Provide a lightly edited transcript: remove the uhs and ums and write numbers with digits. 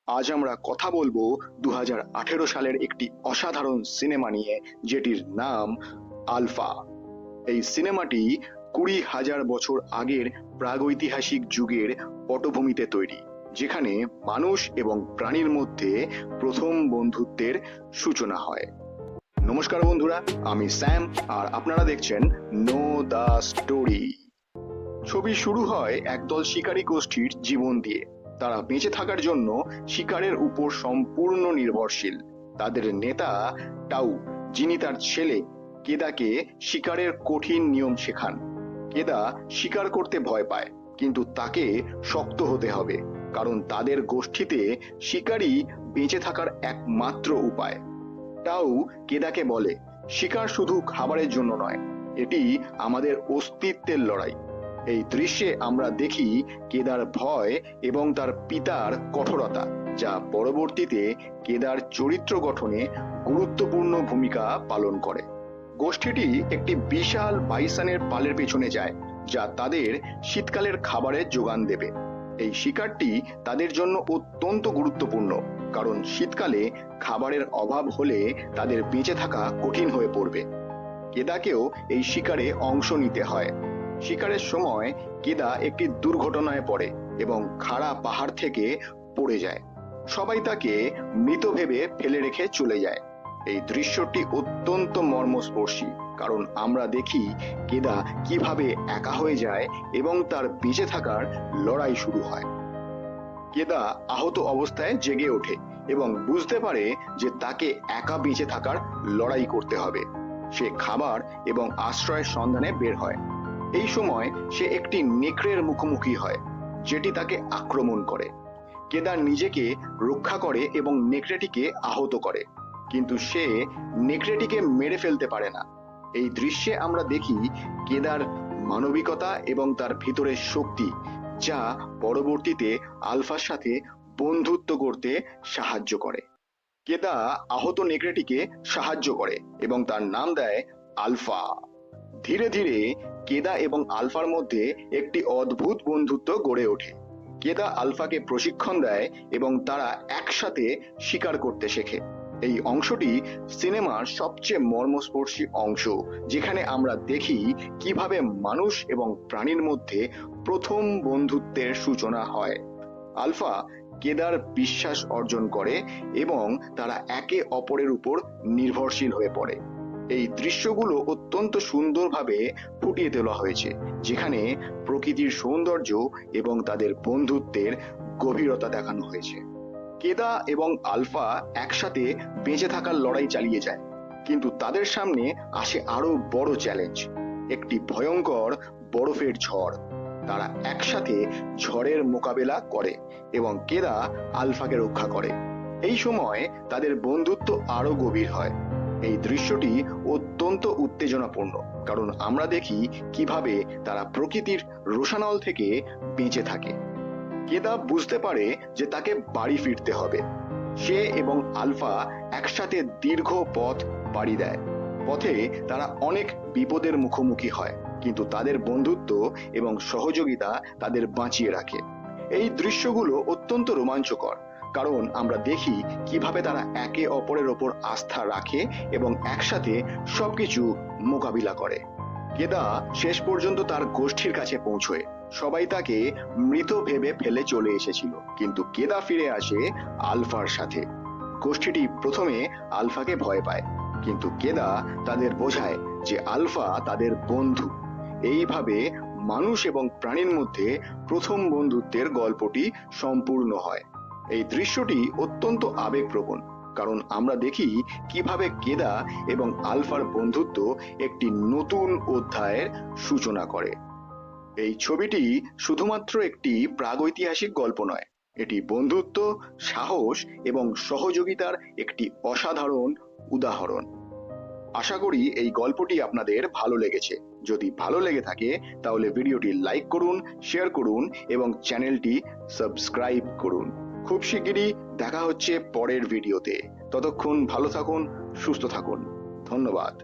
আজ আমরা কথা বলবো 2018 সালের একটি অসাধারণ সিনেমা নিয়ে, যেটির নাম আলফা। এই সিনেমাটি 20,000 বছর আগের প্রাগৈতিহাসিক যুগের পটভূমিতে তৈরি, যেখানে মানুষ এবং প্রাণীর মধ্যে প্রথম বন্ধুত্বের সূচনা হয়। নমস্কার বন্ধুরা, আমি স্যাম আর আপনারা দেখছেন নো দ্য স্টোরি। ছবি শুরু হয় একদল শিকারী গোষ্ঠীর জীবন দিয়ে। তারা বেঁচে থাকার জন্য শিকারের উপর সম্পূর্ণ নির্ভরশীল। তাদের নেতা টাউ, যিনি তার ছেলে কেদাকে শিকারের কঠিন নিয়ম শেখান। কেদা শিকার করতে ভয় পায়, কিন্তু তাকে শক্ত হতে হবে, কারণ তাদের গোষ্ঠীতে শিকারই বেঁচে থাকার একমাত্র উপায়। টাউ কেদাকে বলে, শিকার শুধু খাবারের জন্য নয়, এটি আমাদের অস্তিত্বের লড়াই। এই দৃশ্যে আমরা দেখি কেদার ভয় এবং তার পিতার কঠোরতা, যা পরবর্তীতে কেদার চরিত্র গঠনে গুরুত্বপূর্ণ ভূমিকা পালন করে। গোষ্ঠীটি একটি বিশাল বাইসনের পালের পেছনে যায়, যা তাদের শীতকালের খাবারের যোগান দেবে। এই শিকারটি তাদের জন্য অত্যন্ত গুরুত্বপূর্ণ, কারণ শীতকালে খাবারের অভাব হলে তাদের বেঁচে থাকা কঠিন হয়ে পড়বে। কেদাকেও এই শিকারে অংশ নিতে হয়। শিকারের সময় কেদা একটি দুর্ঘটনায় পড়ে এবং খাড়া পাহাড় থেকে পড়ে যায়। সবাই তাকে মৃত ভেবে ফেলে রেখে চলে যায়। এই দৃশ্যটি অত্যন্ত মর্মস্পর্শী, কারণ আমরা দেখি কেদা কিভাবে একা হয়ে যায় এবং তার বেঁচে থাকার লড়াই শুরু হয়। কেদা আহত অবস্থায় জেগে ওঠে এবং বুঝতে পারে যে তাকে একা বেঁচে থাকার লড়াই করতে হবে। সে খাবার এবং আশ্রয়ের সন্ধানে বের হয়। এই সময় সে একটি নেকড়ের মুখোমুখি হয়, যেটি তাকে আক্রমণ করে। কেদা নিজেকে রক্ষা করে এবং নেকড়েটিকে আহত করে, কিন্তু সে নেকড়েটিকে মেরে ফেলতে পারে না। এই দৃশ্যে আমরা দেখি কেদার মানবিকতা এবং তার ভিতরের শক্তি, যা পরবর্তীতে আলফার সাথে বন্ধুত্ব করতে সাহায্য করে। কেদা আহত নেকড়েটিকে সাহায্য করে এবং তার নাম দেয় আলফা। ধীরে ধীরে কেদা এবং আলফার মধ্যে একটি অদ্ভুত বন্ধুত্ব গড়ে ওঠে। কেদা আলফাকে প্রশিক্ষণ দেয় এবং তারা একসাথে শিকার করতে শেখে। এই অংশটি সিনেমার সবচেয়ে মর্মস্পর্শী অংশ, যেখানে আমরা দেখি কিভাবে মানুষ এবং প্রাণীর মধ্যে প্রথম বন্ধুত্বের সূচনা হয়। আলফা কেদার বিশ্বাস অর্জন করে এবং তারা একে অপরের উপর নির্ভরশীল হয়ে পড়ে। এই দৃশ্যগুলো অত্যন্ত সুন্দরভাবে ফুটিয়ে তোলা হয়েছে, যেখানে প্রকৃতির সৌন্দর্য এবং তাদের বন্ধুত্বের গভীরতা দেখানো হয়েছে। কেদা এবং আলফা একসাথে বেঁচে থাকার লড়াই চালিয়ে যায়, কিন্তু তাদের সামনে আসে আরো বড় চ্যালেঞ্জ, একটি ভয়ঙ্কর বরফের ঝড়। তারা একসাথে ঝড়ের মোকাবেলা করে এবং কেদা আলফাকে রক্ষা করে। এই সময় তাদের বন্ধুত্ব আরো গভীর হয়। এই দৃশ্যটি অত্যন্ত উত্তেজনাপূর্ণ, কারণ আমরা দেখি কিভাবে তারা প্রকৃতির রোষানল থেকে বেঁচে থাকে। কেদা বুঝতে পারে যে তাকে বাড়ি ফিরতে হবে। সে এবং আলফা একসাথে দীর্ঘ পথ পাড়ি দেয়। পথে তারা অনেক বিপদের মুখোমুখি হয়, কিন্তু তাদের বন্ধুত্ব এবং সহযোগিতা তাদের বাঁচিয়ে রাখে। এই দৃশ্যগুলো অত্যন্ত রোমাঞ্চকর, কারণ আমরা দেখি কিভাবে তারা একে অপরের ওপর আস্থা রাখে এবং একসাথে সবকিছু মোকাবিলা করে। কেদা শেষ পর্যন্ত তার গোষ্ঠীর কাছে পৌঁছয়। সবাই তাকে মৃত ভেবে ফেলে চলে এসেছিল, কিন্তু কেদা ফিরে আসে আলফার সাথে। গোষ্ঠীটি প্রথমে আলফাকে ভয় পায়, কিন্তু কেদা তাদের বোঝায় যে আলফা তাদের বন্ধু। এইভাবে মানুষ এবং প্রাণীর মধ্যে প্রথম বন্ধুত্বের গল্পটি সম্পূর্ণ হয়। এই দৃশ্যটি অত্যন্ত আবেগপ্রবণ, কারণ আমরা দেখি কিভাবে কেদা এবং আলফার বন্ধুত্ব একটি নতুন অধ্যায়ের সূচনা করে। এই ছবিটি শুধুমাত্র একটি প্রাগৈতিহাসিক গল্প নয়, এটি বন্ধুত্ব, সাহস এবং সহযোগিতার একটি অসাধারণ উদাহরণ। আশা করি এই গল্পটি আপনাদের ভালো লেগেছে। যদি ভালো লেগে থাকে তাহলে ভিডিওটি লাইক করুন, শেয়ার করুন এবং চ্যানেলটি সাবস্ক্রাইব করুন। খুব শিগগিরই দেখা হচ্ছে পরের ভিডিওতে। ততক্ষণ ভালো থাকুন, সুস্থ থাকুন। ধন্যবাদ।